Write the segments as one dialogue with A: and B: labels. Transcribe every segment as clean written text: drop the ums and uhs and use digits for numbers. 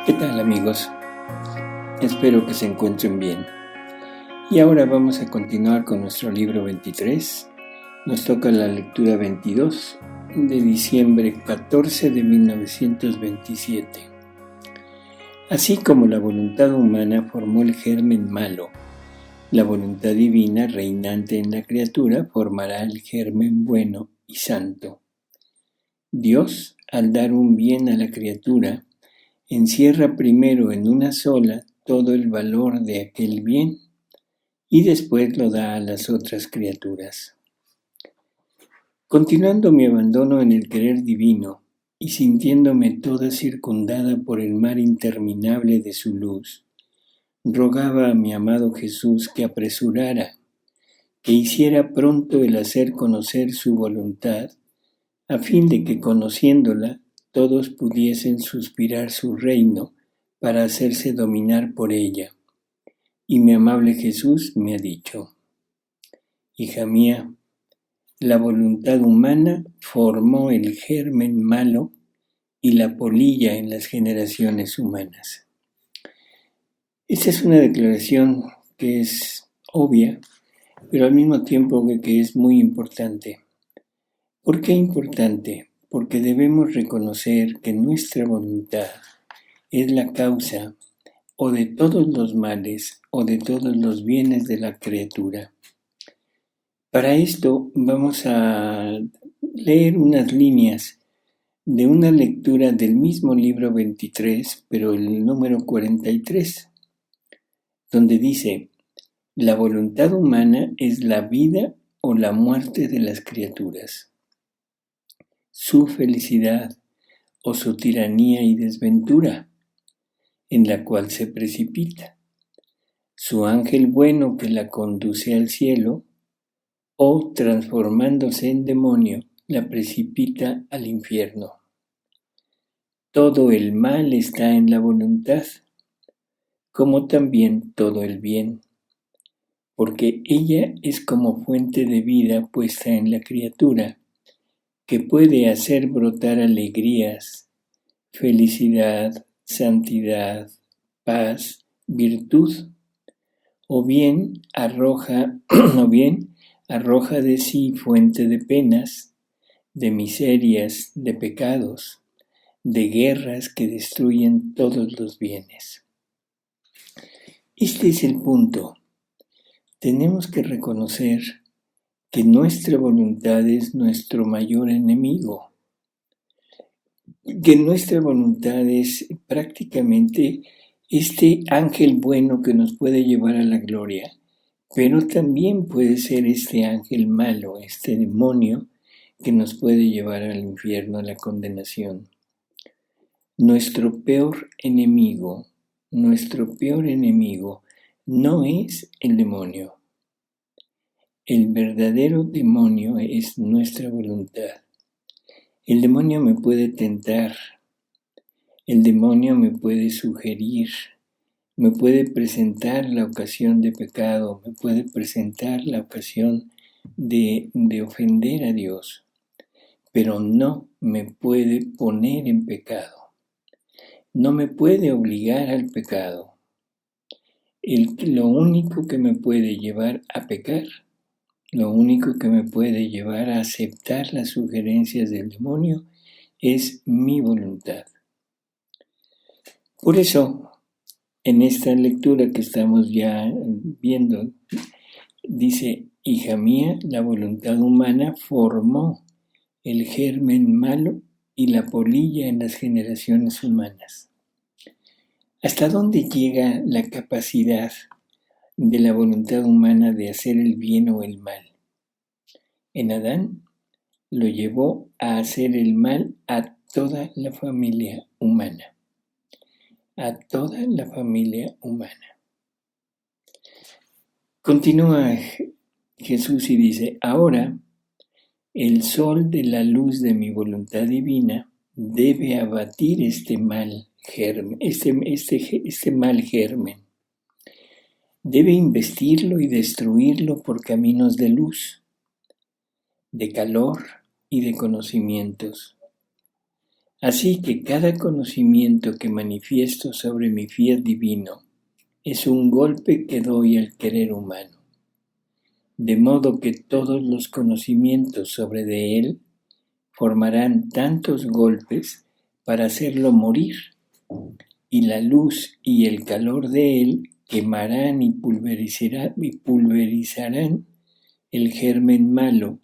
A: ¿Qué tal, amigos? Espero que se encuentren bien. Y ahora vamos a continuar con nuestro libro 23. Nos toca la lectura 22 de diciembre 14 de 1927. Así como la voluntad humana formó el germen malo, la voluntad divina reinante en la criatura formará el germen bueno y santo. Dios, al dar un bien a la criatura, encierra primero en una sola todo el valor de aquel bien y después lo da a las otras criaturas. Continuando mi abandono en el querer divino y sintiéndome toda circundada por el mar interminable de su luz, rogaba a mi amado Jesús que apresurara, que hiciera pronto el hacer conocer su voluntad, a fin de que conociéndola todos pudiesen suspirar su reino para hacerse dominar por ella. Y mi amable Jesús me ha dicho: hija mía, la voluntad humana formó el germen malo y la polilla en las generaciones humanas. Esta es una declaración que es obvia, pero al mismo tiempo que es muy importante. ¿Por qué importante? Porque debemos reconocer que nuestra voluntad es la causa o de todos los males o de todos los bienes de la criatura. Para esto vamos a leer unas líneas de una lectura del mismo libro 23, pero el número 43, donde dice: la voluntad humana es la vida o la muerte de las criaturas, su felicidad o su tiranía y desventura, en la cual se precipita, su ángel bueno que la conduce al cielo, o transformándose en demonio, la precipita al infierno. Todo el mal está en la voluntad, como también todo el bien, porque ella es como fuente de vida puesta en la criatura, que puede hacer brotar alegrías, felicidad, santidad, paz, virtud, o bien arroja de sí fuente de penas, de miserias, de pecados, de guerras que destruyen todos los bienes. Este es el punto. Tenemos que reconocer que nuestra voluntad es nuestro mayor enemigo, que nuestra voluntad es prácticamente este ángel bueno que nos puede llevar a la gloria, pero también puede ser este ángel malo, este demonio que nos puede llevar al infierno, a la condenación. Nuestro peor enemigo no es el demonio. El verdadero demonio es nuestra voluntad. El demonio me puede tentar, el demonio me puede sugerir, me puede presentar la ocasión de pecado, me puede presentar la ocasión de ofender a Dios, pero no me puede poner en pecado, no me puede obligar al pecado. Lo único que me puede llevar a pecar, lo único que me puede llevar a aceptar las sugerencias del demonio es mi voluntad. Por eso, en esta lectura que estamos ya viendo, dice: hija mía, la voluntad humana formó el germen malo y la polilla en las generaciones humanas. ¿Hasta dónde llega la capacidad de la voluntad humana de hacer el bien o el mal? En Adán lo llevó a hacer el mal a toda la familia humana. A toda la familia humana. Continúa Jesús y dice: ahora el sol de la luz de mi voluntad divina debe abatir este mal germen, este mal germen. Debe investirlo y destruirlo por caminos de luz, de calor y de conocimientos. Así que cada conocimiento que manifiesto sobre mi fiat divino es un golpe que doy al querer humano, de modo que todos los conocimientos sobre de él formarán tantos golpes para hacerlo morir, y la luz y el calor de él quemarán y pulverizarán el germen malo,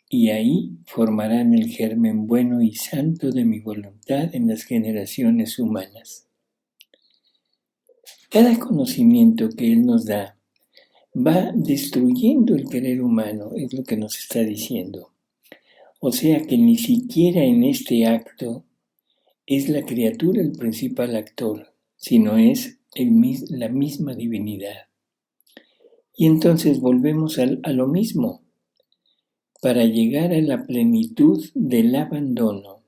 A: y ahí formarán el germen bueno y santo de mi voluntad en las generaciones humanas. Cada conocimiento que él nos da va destruyendo el querer humano, es lo que nos está diciendo. O sea que ni siquiera en este acto es la criatura el principal actor, sino es la misma divinidad. Y entonces volvemos a lo mismo. Para llegar a la plenitud del abandono,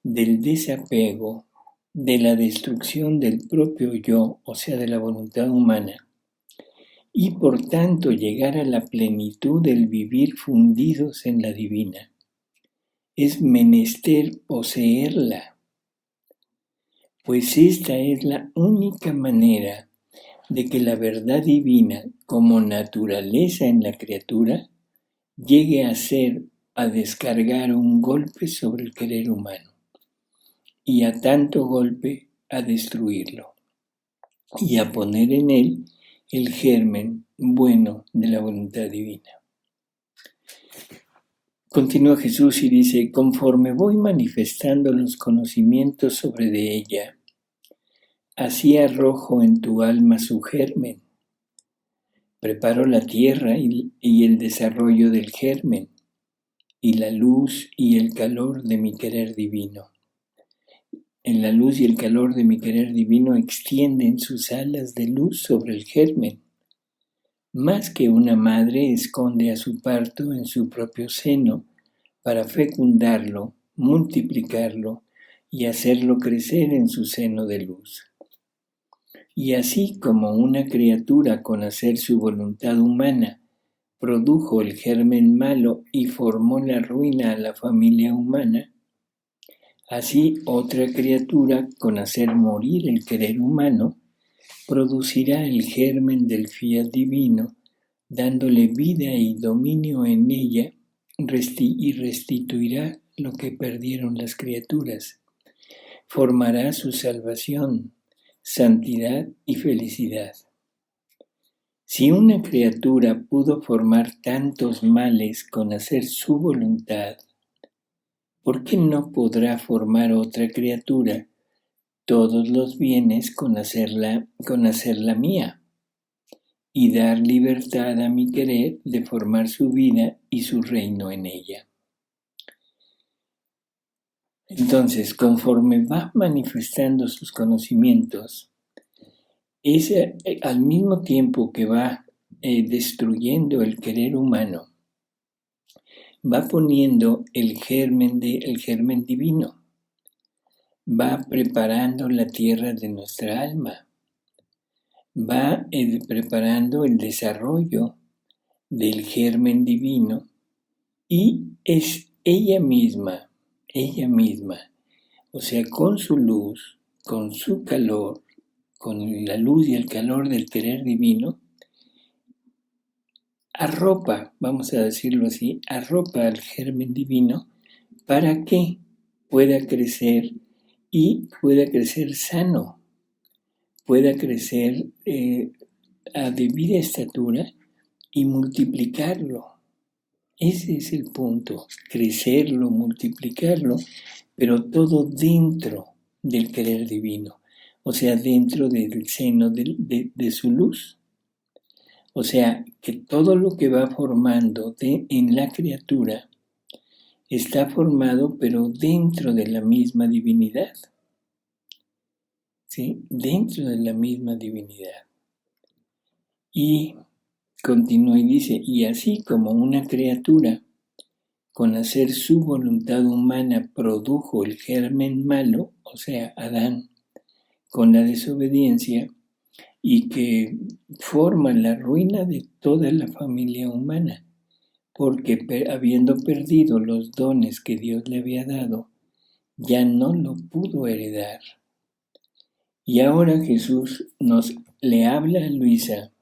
A: del desapego, de la destrucción del propio yo, o sea, de la voluntad humana, y por tanto llegar a la plenitud del vivir fundidos en la divina, es menester poseerla, pues esta es la única manera de que la verdad divina, como naturaleza en la criatura, llegue a descargar un golpe sobre el querer humano, y a tanto golpe a destruirlo, y a poner en él el germen bueno de la voluntad divina. Continúa Jesús y dice: conforme voy manifestando los conocimientos sobre de ella, así arrojo en tu alma su germen. Preparo la tierra y el desarrollo del germen, y la luz y el calor de mi querer divino. En la luz y el calor de mi querer divino extienden sus alas de luz sobre el germen, más que una madre esconde a su parto en su propio seno para fecundarlo, multiplicarlo y hacerlo crecer en su seno de luz. Y así como una criatura con hacer su voluntad humana produjo el germen malo y formó la ruina a la familia humana, así otra criatura con hacer morir el querer humano producirá el germen del fiat divino, dándole vida y dominio en ella, y restituirá lo que perdieron las criaturas. Formará su salvación, santidad y felicidad. Si una criatura pudo formar tantos males con hacer su voluntad, ¿por qué no podrá formar otra criatura todos los bienes con hacerla mía, y dar libertad a mi querer de formar su vida y su reino en ella? Entonces, conforme va manifestando sus conocimientos, es al mismo tiempo que va destruyendo el querer humano, va poniendo el germen divino, va preparando la tierra de nuestra alma, va preparando el desarrollo del germen divino, y es ella misma, o sea, con su luz, con su calor, con la luz y el calor del querer divino, arropa, vamos a decirlo así, arropa al germen divino para que pueda crecer y pueda crecer sano, pueda crecer a debida estatura y multiplicarlo. Ese es el punto, crecerlo, multiplicarlo, pero todo dentro del querer divino, o sea, dentro del seno de su luz. O sea, que todo lo que va formando en la criatura está formado, pero dentro de la misma divinidad. ¿Sí? Dentro de la misma divinidad. Y continúa y dice: y así como una criatura con hacer su voluntad humana produjo el germen malo, o sea, Adán, con la desobediencia, y que forma la ruina de toda la familia humana, porque habiendo perdido los dones que Dios le había dado, ya no lo pudo heredar. Y ahora Jesús le habla a Luisa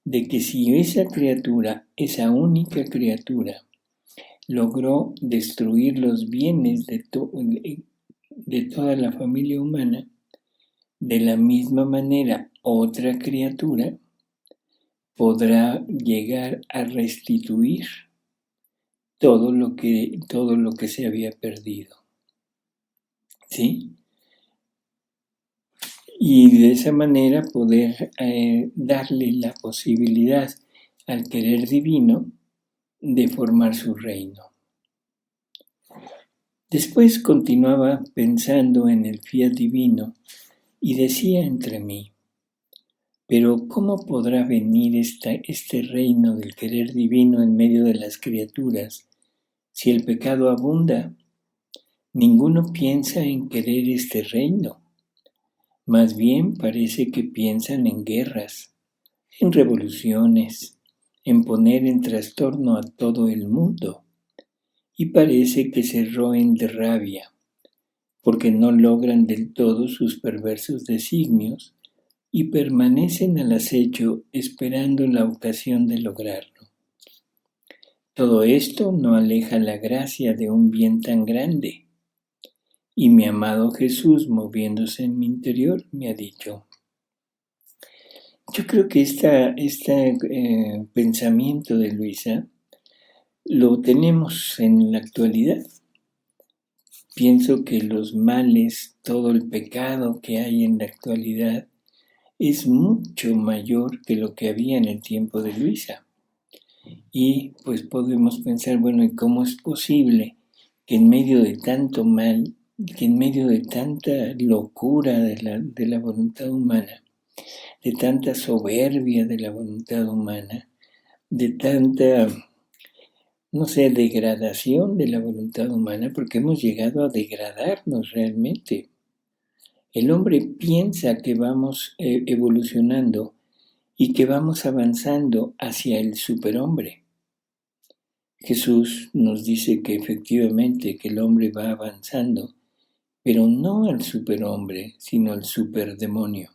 A: de que si esa criatura, esa única criatura, logró destruir los bienes de toda la familia humana, de la misma manera otra criatura podrá llegar a restituir todo lo que se había perdido. ¿Sí? Y de esa manera poder darle la posibilidad al querer divino de formar su reino. Después continuaba pensando en el fiat divino y decía entre mí, pero ¿cómo podrá venir este reino del querer divino en medio de las criaturas si el pecado abunda? Ninguno piensa en querer este reino. Más bien parece que piensan en guerras, en revoluciones, en poner en trastorno a todo el mundo. Y parece que se roen de rabia, porque no logran del todo sus perversos designios y permanecen al acecho esperando la ocasión de lograrlo. Todo esto no aleja la gracia de un bien tan grande. Y mi amado Jesús, moviéndose en mi interior, me ha dicho, yo creo que este pensamiento de Luisa lo tenemos en la actualidad. Pienso que los males, todo el pecado que hay en la actualidad es mucho mayor que lo que había en el tiempo de Luisa. Y pues podemos pensar, bueno, ¿y cómo es posible que en medio de tanto mal, que en medio de tanta locura de la voluntad humana, de tanta soberbia de la voluntad humana, de tanta, no sé, degradación de la voluntad humana, porque hemos llegado a degradarnos realmente? El hombre piensa que vamos evolucionando y que vamos avanzando hacia el superhombre. Jesús nos dice que efectivamente que el hombre va avanzando, pero no al superhombre, sino al superdemonio.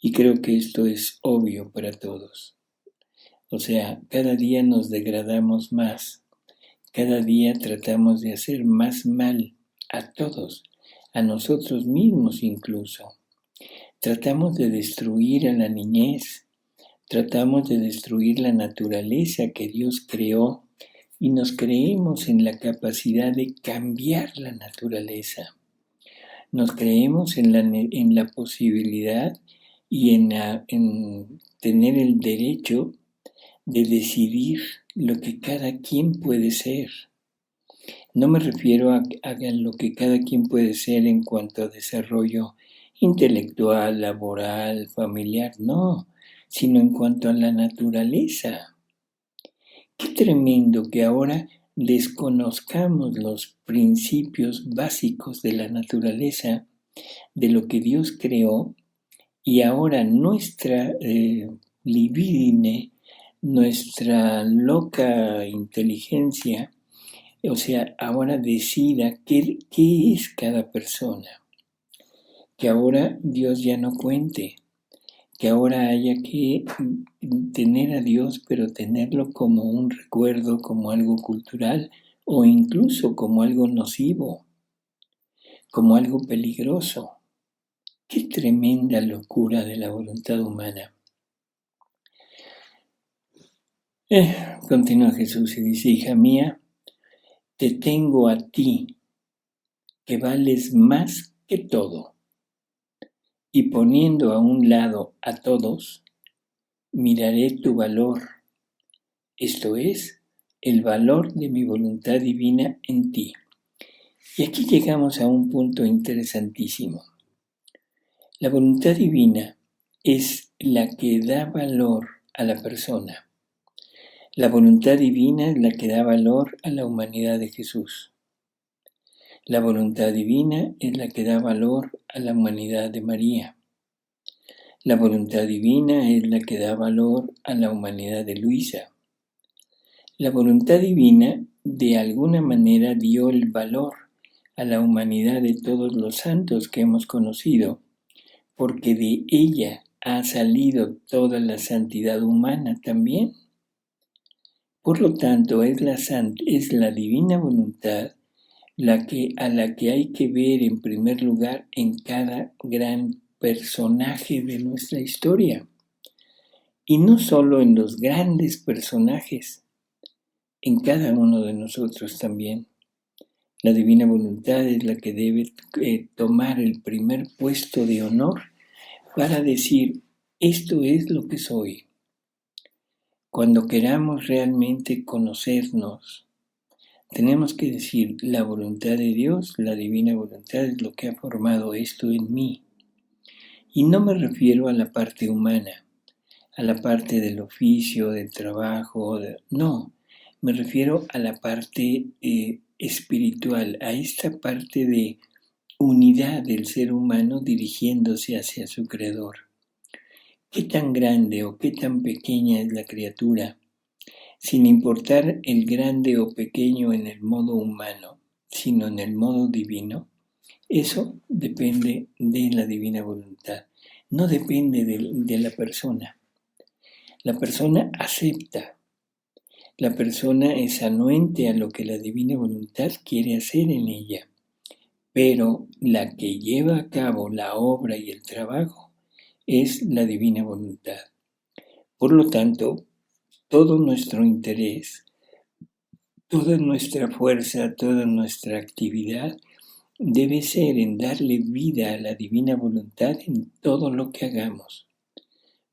A: Y creo que esto es obvio para todos. O sea, cada día nos degradamos más, cada día tratamos de hacer más mal a todos, a nosotros mismos incluso. Tratamos de destruir a la niñez, tratamos de destruir la naturaleza que Dios creó y nos creemos en la capacidad de cambiar la naturaleza. Nos creemos en la posibilidad y en tener el derecho de decidir lo que cada quien puede ser. No me refiero a lo que cada quien puede ser en cuanto a desarrollo intelectual, laboral, familiar, no, sino en cuanto a la naturaleza. Qué tremendo que ahora desconozcamos los principios básicos de la naturaleza, de lo que Dios creó, y ahora nuestra libidine, nuestra loca inteligencia, o sea, ahora decida qué es cada persona. Que ahora Dios ya no cuente, que ahora haya que tener a Dios, pero tenerlo como un recuerdo, como algo cultural o incluso como algo nocivo, como algo peligroso. Qué tremenda locura de la voluntad humana. Continúa Jesús y dice, hija mía, te tengo a ti, que vales más que todo. Y poniendo a un lado a todos, miraré tu valor, esto es, el valor de mi voluntad divina en ti. Y aquí llegamos a un punto interesantísimo. La voluntad divina es la que da valor a la persona. La voluntad divina es la que da valor a la humanidad de Jesús. La voluntad divina es la que da valor a la humanidad de María. La voluntad divina es la que da valor a la humanidad de Luisa. La voluntad divina de alguna manera dio el valor a la humanidad de todos los santos que hemos conocido, porque de ella ha salido toda la santidad humana también. Por lo tanto, es la divina voluntad a la que hay que ver en primer lugar en cada gran personaje de nuestra historia. Y no solo en los grandes personajes, en cada uno de nosotros también. La divina voluntad es la que debe tomar el primer puesto de honor para decir, esto es lo que soy. Cuando queramos realmente conocernos, tenemos que decir, la voluntad de Dios, la divina voluntad es lo que ha formado esto en mí. Y no me refiero a la parte humana, a la parte del oficio, del trabajo, no, me refiero a la parte espiritual, a esta parte de unidad del ser humano dirigiéndose hacia su Creador. ¿Qué tan grande o qué tan pequeña es la criatura? Sin importar el grande o pequeño en el modo humano, sino en el modo divino, eso depende de la divina voluntad, no depende de la persona. La persona acepta, la persona es anuente a lo que la divina voluntad quiere hacer en ella, pero la que lleva a cabo la obra y el trabajo es la divina voluntad. Por lo tanto, todo nuestro interés, toda nuestra fuerza, toda nuestra actividad debe ser en darle vida a la divina voluntad en todo lo que hagamos,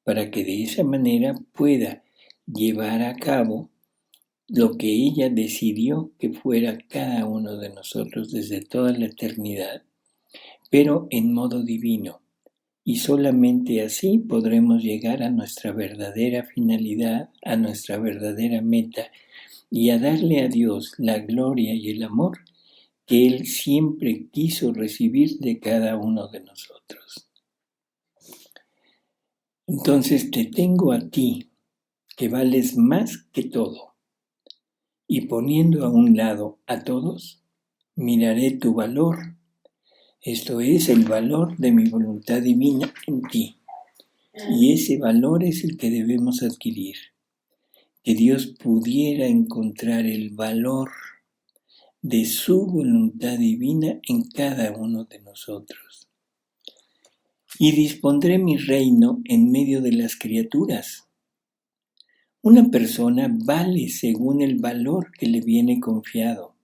A: para que de esa manera pueda llevar a cabo lo que ella decidió que fuera cada uno de nosotros desde toda la eternidad, pero en modo divino. Y solamente así podremos llegar a nuestra verdadera finalidad, a nuestra verdadera meta, y a darle a Dios la gloria y el amor que Él siempre quiso recibir de cada uno de nosotros. Entonces te tengo a ti, que vales más que todo, y poniendo a un lado a todos, miraré tu valor, esto es el valor de mi voluntad divina en ti, y ese valor es el que debemos adquirir, que Dios pudiera encontrar el valor de su voluntad divina en cada uno de nosotros. Y dispondré mi reino en medio de las criaturas. Una persona vale según el valor que le viene confiado.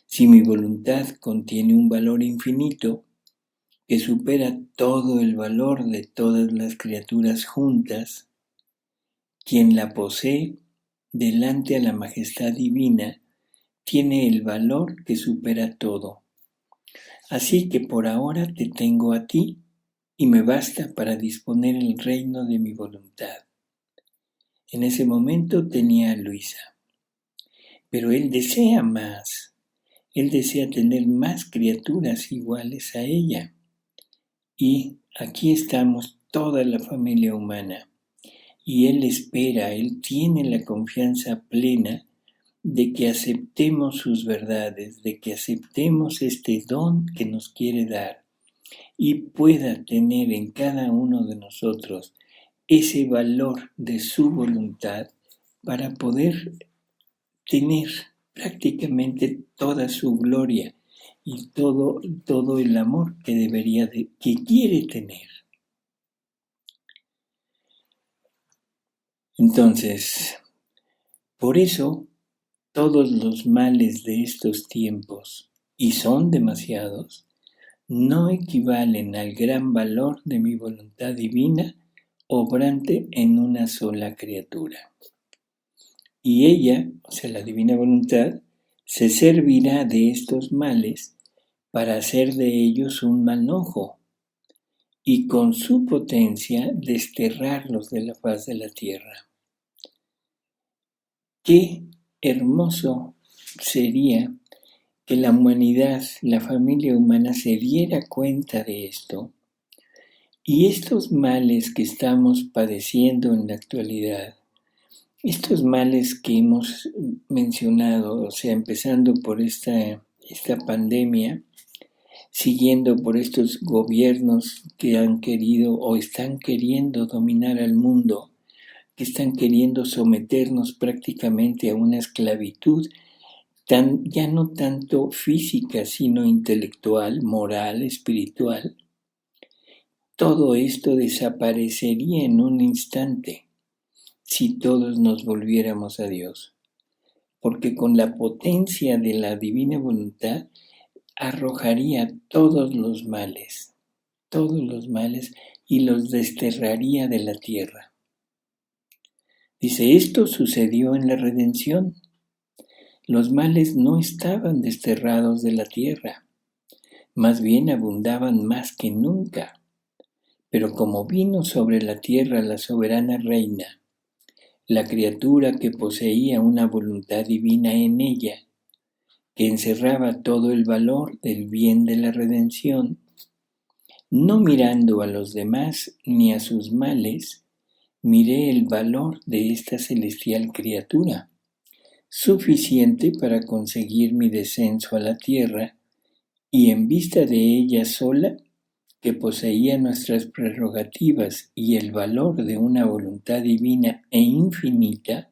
A: Si mi voluntad contiene un valor infinito, que supera todo el valor de todas las criaturas juntas, quien la posee delante a la majestad divina tiene el valor que supera todo. Así que por ahora te tengo a ti y me basta para disponer el reino de mi voluntad. En ese momento tenía a Luisa, pero él desea más. Él desea tener más criaturas iguales a ella. Y aquí estamos toda la familia humana. Y él espera, él tiene la confianza plena de que aceptemos sus verdades, de que aceptemos este don que nos quiere dar y pueda tener en cada uno de nosotros ese valor de su voluntad para poder tener prácticamente toda su gloria y todo el amor que quiere tener. Entonces, por eso todos los males de estos tiempos, y son demasiados, no equivalen al gran valor de mi voluntad divina obrante en una sola criatura. Y ella, o sea, la divina voluntad, se servirá de estos males para hacer de ellos un manojo y con su potencia desterrarlos de la faz de la tierra. Qué hermoso sería que la humanidad, la familia humana se diera cuenta de esto y estos males que estamos padeciendo en la actualidad, estos males que hemos mencionado, o sea, empezando por esta esta pandemia, siguiendo por estos gobiernos que han querido o están queriendo dominar al mundo, que están queriendo someternos prácticamente a una esclavitud, ya no tanto física, sino intelectual, moral, espiritual. Todo esto desaparecería en un instante si todos nos volviéramos a Dios, porque con la potencia de la divina voluntad arrojaría todos los males, y los desterraría de la tierra. Dice, esto sucedió en la redención. Los males no estaban desterrados de la tierra, más bien abundaban más que nunca. Pero como vino sobre la tierra la soberana reina, la criatura que poseía una voluntad divina en ella, que encerraba todo el valor del bien de la redención, no mirando a los demás ni a sus males, miré el valor de esta celestial criatura, suficiente para conseguir mi descenso a la tierra, y en vista de ella sola, que poseía nuestras prerrogativas y el valor de una voluntad divina e infinita,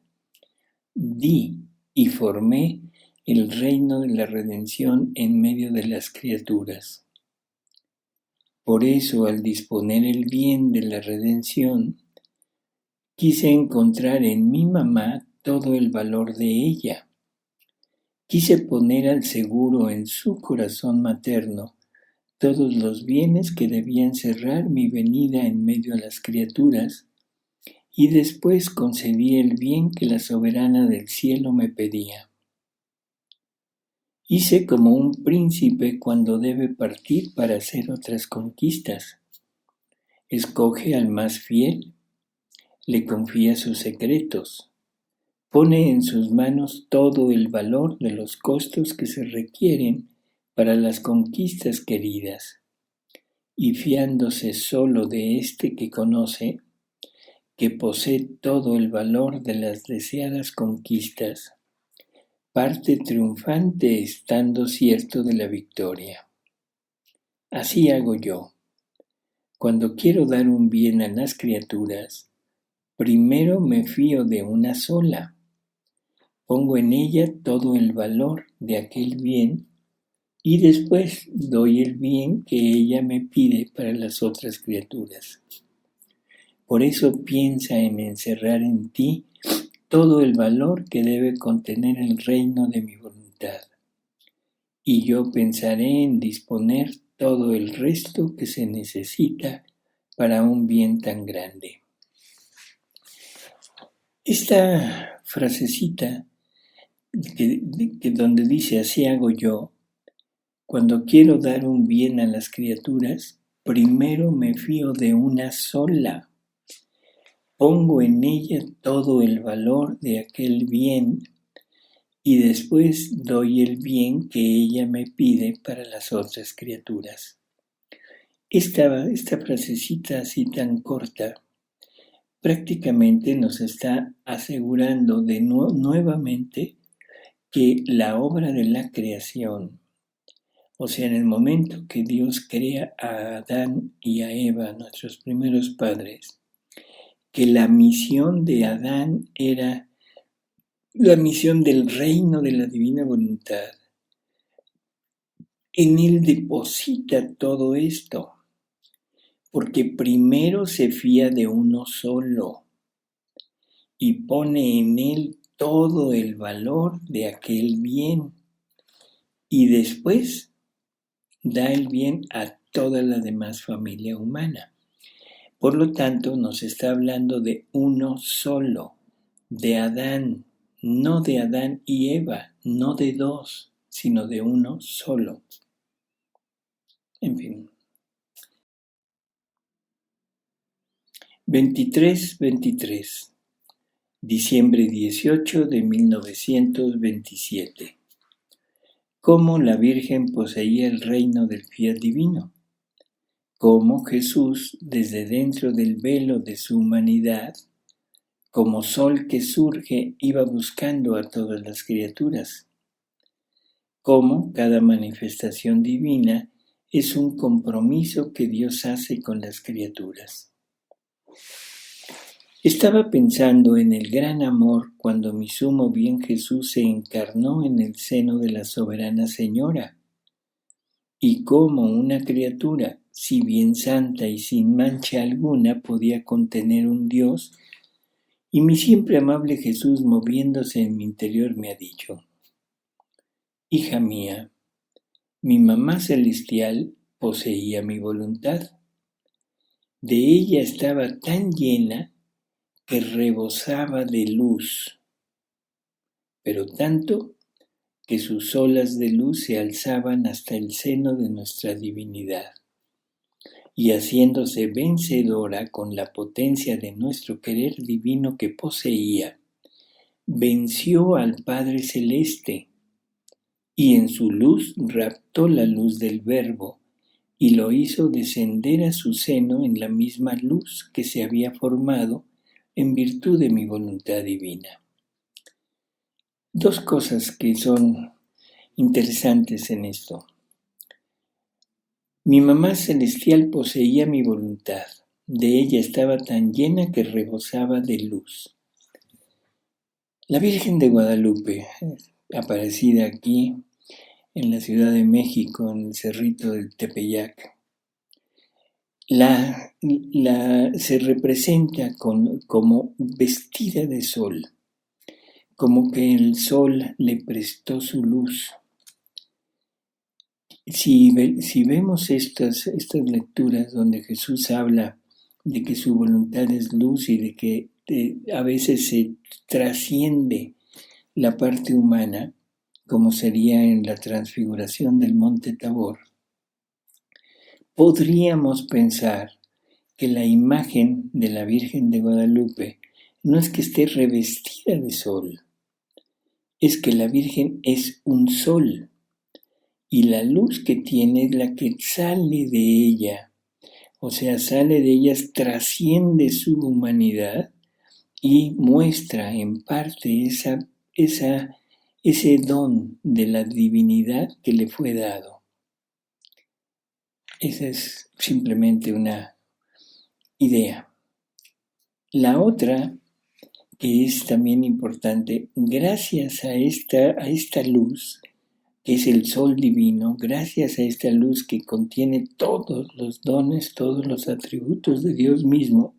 A: di y formé el reino de la redención en medio de las criaturas. Por eso, al disponer el bien de la redención, quise encontrar en mi mamá todo el valor de ella. Quise poner al seguro en su corazón materno todos los bienes que debían cerrar mi venida en medio de las criaturas, y después concedí el bien que la soberana del cielo me pedía. Hice como un príncipe cuando debe partir para hacer otras conquistas. Escoge al más fiel, le confía sus secretos, pone en sus manos todo el valor de los costos que se requieren para las conquistas queridas, y fiándose solo de este que conoce, que posee todo el valor de las deseadas conquistas, parte triunfante estando cierto de la victoria. Así hago yo. Cuando quiero dar un bien a las criaturas, primero me fío de una sola. Pongo en ella todo el valor de aquel bien y después doy el bien que ella me pide para las otras criaturas. Por eso piensa en encerrar en ti todo el valor que debe contener el reino de mi voluntad, y yo pensaré en disponer todo el resto que se necesita para un bien tan grande. Esta frasecita que donde dice así hago yo, cuando quiero dar un bien a las criaturas, primero me fío de una sola. Pongo en ella todo el valor de aquel bien y después doy el bien que ella me pide para las otras criaturas. Esta frasecita así tan corta prácticamente nos está asegurando nuevamente que la obra de la creación, o sea, en el momento que Dios crea a Adán y a Eva, nuestros primeros padres, que la misión de Adán era la misión del reino de la divina voluntad. En él deposita todo esto, porque primero se fía de uno solo y pone en él todo el valor de aquel bien, y después da el bien a toda la demás familia humana. Por lo tanto, nos está hablando de uno solo, de Adán, no de Adán y Eva, no de dos, sino de uno solo. En fin. 23-23, diciembre 18 de 1927. Cómo la Virgen poseía el reino del fiat divino. Cómo Jesús, desde dentro del velo de su humanidad, como sol que surge, iba buscando a todas las criaturas. cómo cada manifestación divina es un compromiso que Dios hace con las criaturas. Estaba pensando en el gran amor cuando mi sumo bien Jesús se encarnó en el seno de la soberana Señora, y cómo una criatura, si bien santa y sin mancha alguna, podía contener un Dios, y mi siempre amable Jesús, moviéndose en mi interior, me ha dicho: hija mía, mi mamá celestial poseía mi voluntad. De ella estaba tan llena que rebosaba de luz, pero tanto que sus olas de luz se alzaban hasta el seno de nuestra divinidad, y haciéndose vencedora con la potencia de nuestro querer divino que poseía, venció al Padre Celeste, y en su luz raptó la luz del Verbo, y lo hizo descender a su seno en la misma luz que se había formado en virtud de mi voluntad divina. Dos cosas que son interesantes en esto. Mi mamá celestial poseía mi voluntad, de ella estaba tan llena que rebosaba de luz. La Virgen de Guadalupe, aparecida aquí en la Ciudad de México, en el Cerrito del Tepeyac, se representa como vestida de sol, como que el sol le prestó su luz. Si vemos estas lecturas donde Jesús habla de que su voluntad es luz y de que a veces se trasciende la parte humana, como sería en la transfiguración del Monte Tabor, podríamos pensar que la imagen de la Virgen de Guadalupe no es que esté revestida de sol, es que la Virgen es un sol, y la luz que tiene es la que sale de ella, o sea, sale de ella, trasciende su humanidad y muestra en parte ese don de la divinidad que le fue dado. Esa es simplemente una idea. La otra, que es también importante, gracias a esta luz, que es el sol divino, gracias a esta luz que contiene todos los dones, todos los atributos de Dios mismo,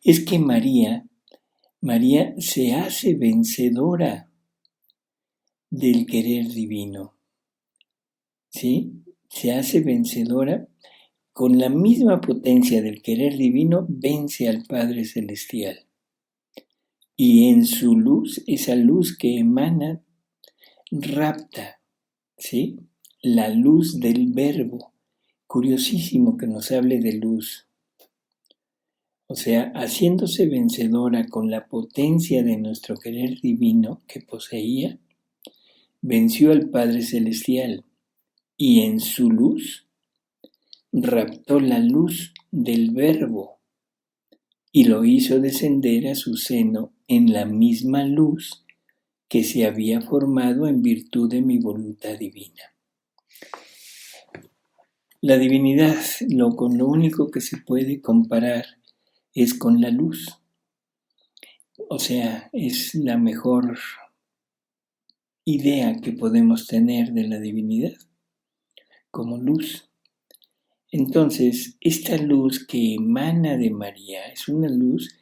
A: es que María se hace vencedora del querer divino, ¿sí? Se hace vencedora con la misma potencia del querer divino, vence al Padre Celestial. Y en su luz, esa luz que emana, rapta, ¿sí? La luz del Verbo. Curiosísimo que nos hable de luz. O sea, haciéndose vencedora con la potencia de nuestro querer divino que poseía, venció al Padre Celestial y en su luz raptó la luz del Verbo y lo hizo descender a su seno en la misma luz que se había formado en virtud de mi voluntad divina. La divinidad, con lo único que se puede comparar es con la luz. O sea, es la mejor idea que podemos tener de la divinidad, como luz. Entonces, esta luz que emana de María es una luz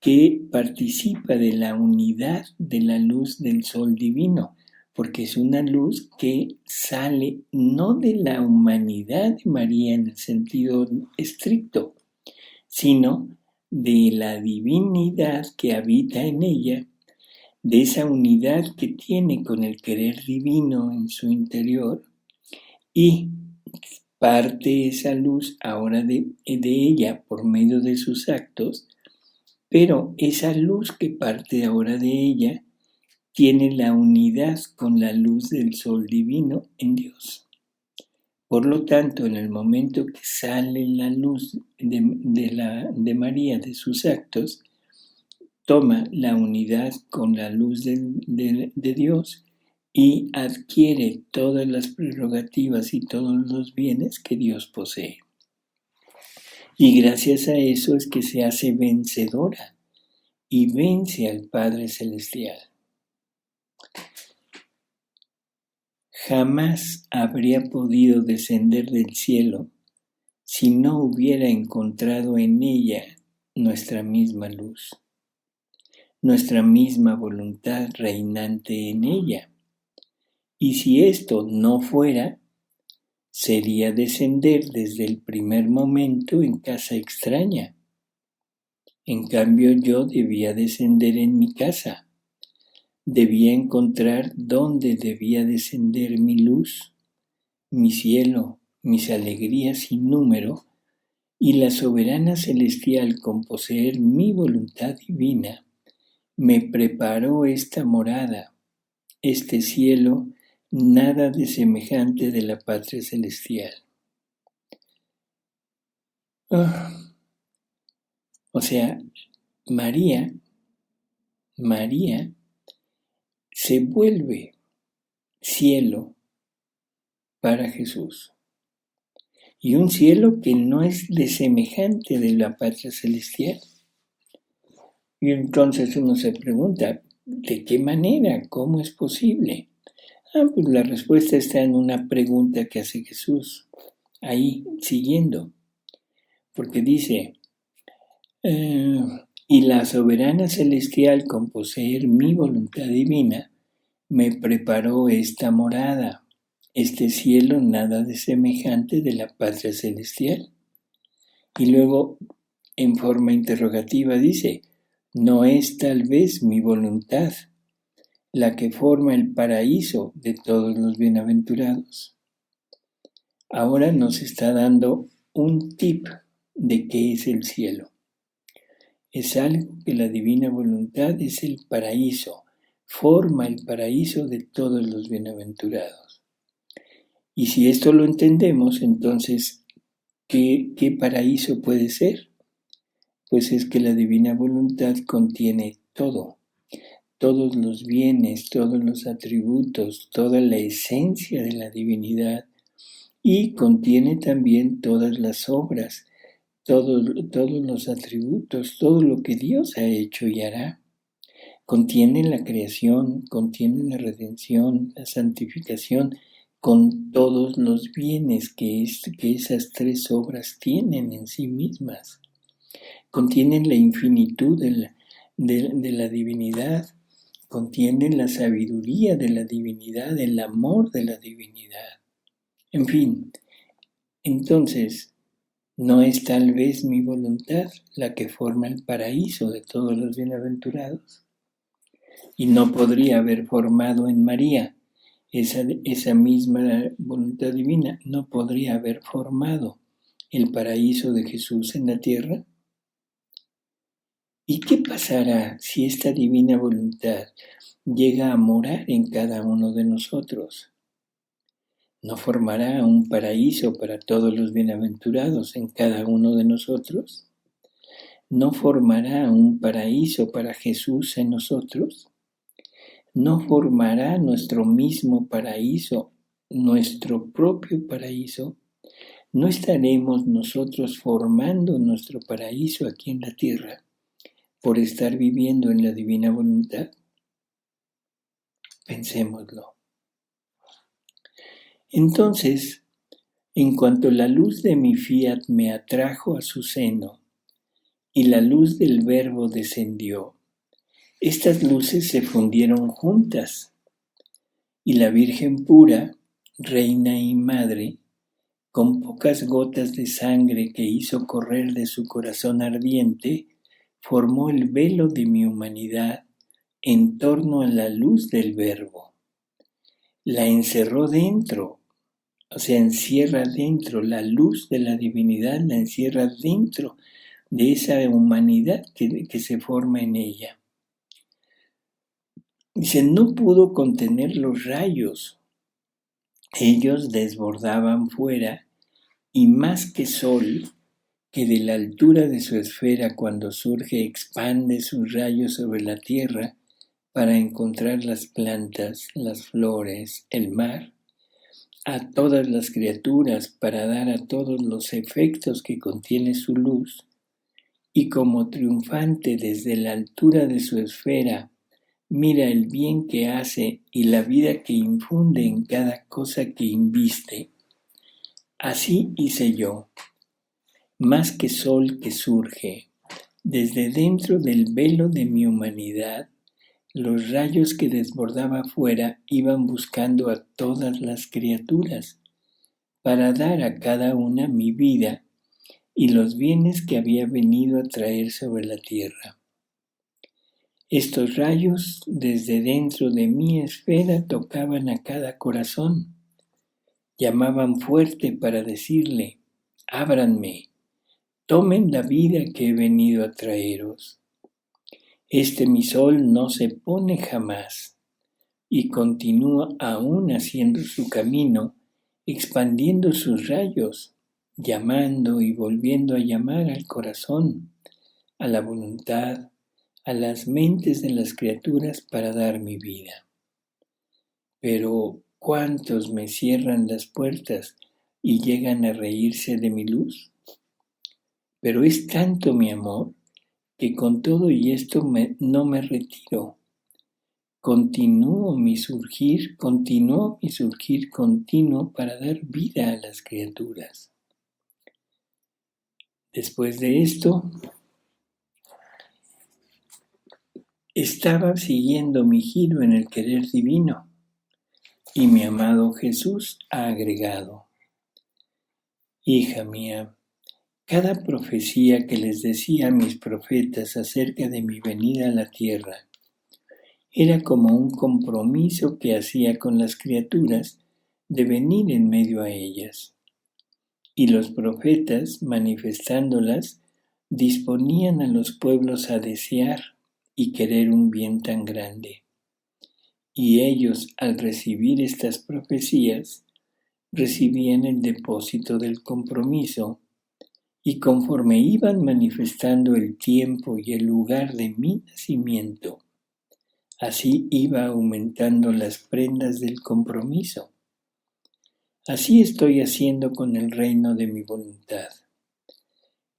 A: que participa de la unidad de la luz del sol divino, porque es una luz que sale no de la humanidad de María en el sentido estricto, sino de la divinidad que habita en ella, de esa unidad que tiene con el querer divino en su interior, y parte esa luz ahora de ella por medio de sus actos, pero esa luz que parte ahora de ella tiene la unidad con la luz del sol divino en Dios. Por lo tanto, en el momento que sale la luz de María de sus actos, toma la unidad con la luz de Dios y adquiere todas las prerrogativas y todos los bienes que Dios posee. Y gracias a eso es que se hace vencedora y vence al Padre Celestial. Jamás habría podido descender del cielo si no hubiera encontrado en ella nuestra misma luz, nuestra misma voluntad reinante en ella. Y si esto no fuera, sería descender desde el primer momento en casa extraña. En cambio, yo debía descender en mi casa. Debía encontrar dónde debía descender mi luz, mi cielo, mis alegrías sin número, y la soberana celestial, con poseer mi voluntad divina, me preparó esta morada, este cielo, nada de semejante de la patria celestial. O sea, María se vuelve cielo para Jesús. Y un cielo que no es de semejante de la patria celestial. Y entonces uno se pregunta, ¿de qué manera? ¿Cómo es posible? Pues la respuesta está en una pregunta que hace Jesús, ahí, siguiendo. Porque dice, y la soberana celestial, con poseer mi voluntad divina, me preparó esta morada, este cielo nada de semejante de la patria celestial. Y luego, en forma interrogativa, dice, ¿no es tal vez mi voluntad la que forma el paraíso de todos los bienaventurados? Ahora nos está dando un tip de qué es el cielo. Es algo que la divina voluntad es el paraíso, forma el paraíso de todos los bienaventurados. Y si esto lo entendemos, entonces, ¿qué paraíso puede ser? Pues es que la divina voluntad contiene todo, todos los bienes, todos los atributos, toda la esencia de la divinidad, y contiene también todas las obras, todos los atributos, todo lo que Dios ha hecho y hará. Contiene la creación, contiene la redención, la santificación, con todos los bienes que esas tres obras tienen en sí mismas. Contienen la infinitud de la divinidad, contienen la sabiduría de la divinidad, el amor de la divinidad. En fin, entonces, ¿no es tal vez mi voluntad la que forma el paraíso de todos los bienaventurados? Y no podría haber formado en María esa misma voluntad divina, no podría haber formado el paraíso de Jesús en la tierra. ¿Y qué pasará si esta divina voluntad llega a morar en cada uno de nosotros? ¿No formará un paraíso para todos los bienaventurados en cada uno de nosotros? ¿No formará un paraíso para Jesús en nosotros? ¿No formará nuestro mismo paraíso, nuestro propio paraíso? ¿No estaremos nosotros formando nuestro paraíso aquí en la tierra por estar viviendo en la divina voluntad? Pensémoslo. Entonces, en cuanto la luz de mi fiat me atrajo a su seno y la luz del Verbo descendió, estas luces se fundieron juntas y la Virgen pura, Reina y Madre, con pocas gotas de sangre que hizo correr de su corazón ardiente, formó el velo de mi humanidad en torno a la luz del Verbo. La encerró dentro, o sea, encierra dentro, la luz de la divinidad la encierra dentro de esa humanidad que se forma en ella. Dice, no pudo contener los rayos. Ellos desbordaban fuera y más que sol, que de la altura de su esfera cuando surge expande sus rayos sobre la tierra, para encontrar las plantas, las flores, el mar, a todas las criaturas para dar a todos los efectos que contiene su luz, y como triunfante desde la altura de su esfera, mira el bien que hace y la vida que infunde en cada cosa que inviste. Así hice yo, más que sol que surge, desde dentro del velo de mi humanidad, los rayos que desbordaba afuera iban buscando a todas las criaturas, para dar a cada una mi vida y los bienes que había venido a traer sobre la tierra. Estos rayos desde dentro de mi esfera tocaban a cada corazón, llamaban fuerte para decirle: ábranme, tomen la vida que he venido a traeros. Este mi sol no se pone jamás y continúa aún haciendo su camino, expandiendo sus rayos, llamando y volviendo a llamar al corazón, a la voluntad, a las mentes de las criaturas para dar mi vida. Pero ¿cuántos me cierran las puertas y llegan a reírse de mi luz? Pero es tanto mi amor que con todo y esto no me retiro. Continúo mi surgir continuo para dar vida a las criaturas. Después de esto, estaba siguiendo mi giro en el querer divino y mi amado Jesús ha agregado: hija mía, cada profecía que les decía a mis profetas acerca de mi venida a la tierra era como un compromiso que hacía con las criaturas de venir en medio a ellas. Y los profetas, manifestándolas, disponían a los pueblos a desear y querer un bien tan grande. Y ellos, al recibir estas profecías, recibían el depósito del compromiso, y conforme iban manifestando el tiempo y el lugar de mi nacimiento, así iba aumentando las prendas del compromiso. Así estoy haciendo con el reino de mi voluntad.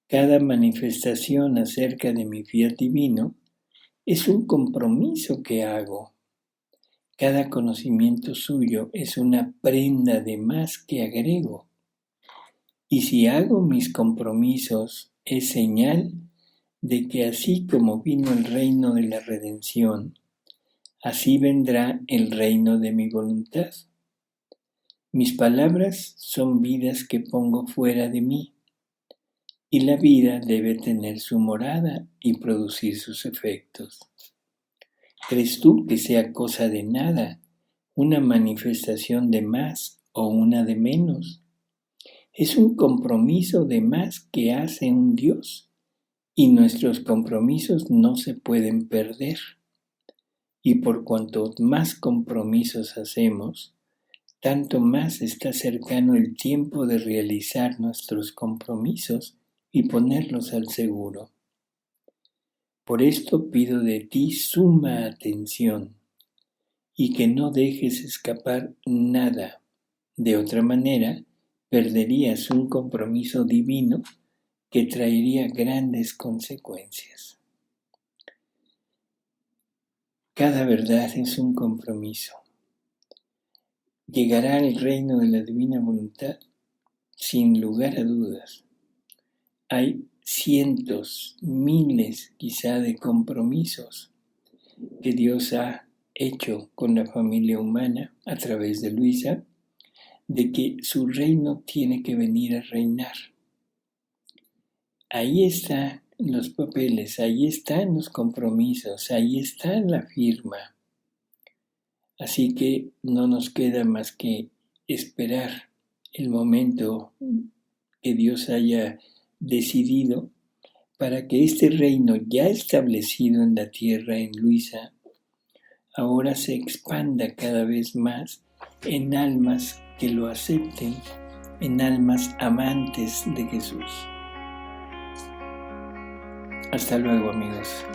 A: Cada manifestación acerca de mi fiat divino es un compromiso que hago. Cada conocimiento suyo es una prenda de más que agrego. Y si hago mis compromisos, es señal de que así como vino el reino de la redención, así vendrá el reino de mi voluntad. Mis palabras son vidas que pongo fuera de mí, y la vida debe tener su morada y producir sus efectos. ¿Crees tú que sea cosa de nada, una manifestación de más o una de menos? Es un compromiso de más que hace un Dios, y nuestros compromisos no se pueden perder. Y por cuanto más compromisos hacemos, tanto más está cercano el tiempo de realizar nuestros compromisos y ponerlos al seguro. Por esto pido de ti suma atención y que no dejes escapar nada. De otra manera, perderías un compromiso divino que traería grandes consecuencias. Cada verdad es un compromiso. Llegará al reino de la divina voluntad sin lugar a dudas. Hay cientos, miles quizá de compromisos que Dios ha hecho con la familia humana a través de Luisa, de que su reino tiene que venir a reinar. Ahí están los papeles, ahí están los compromisos, ahí está la firma. Así que no nos queda más que esperar el momento que Dios haya decidido para que este reino ya establecido en la tierra en Luisa ahora se expanda cada vez más en almas que lo acepten, en almas amantes de Jesús. Hasta luego, amigos.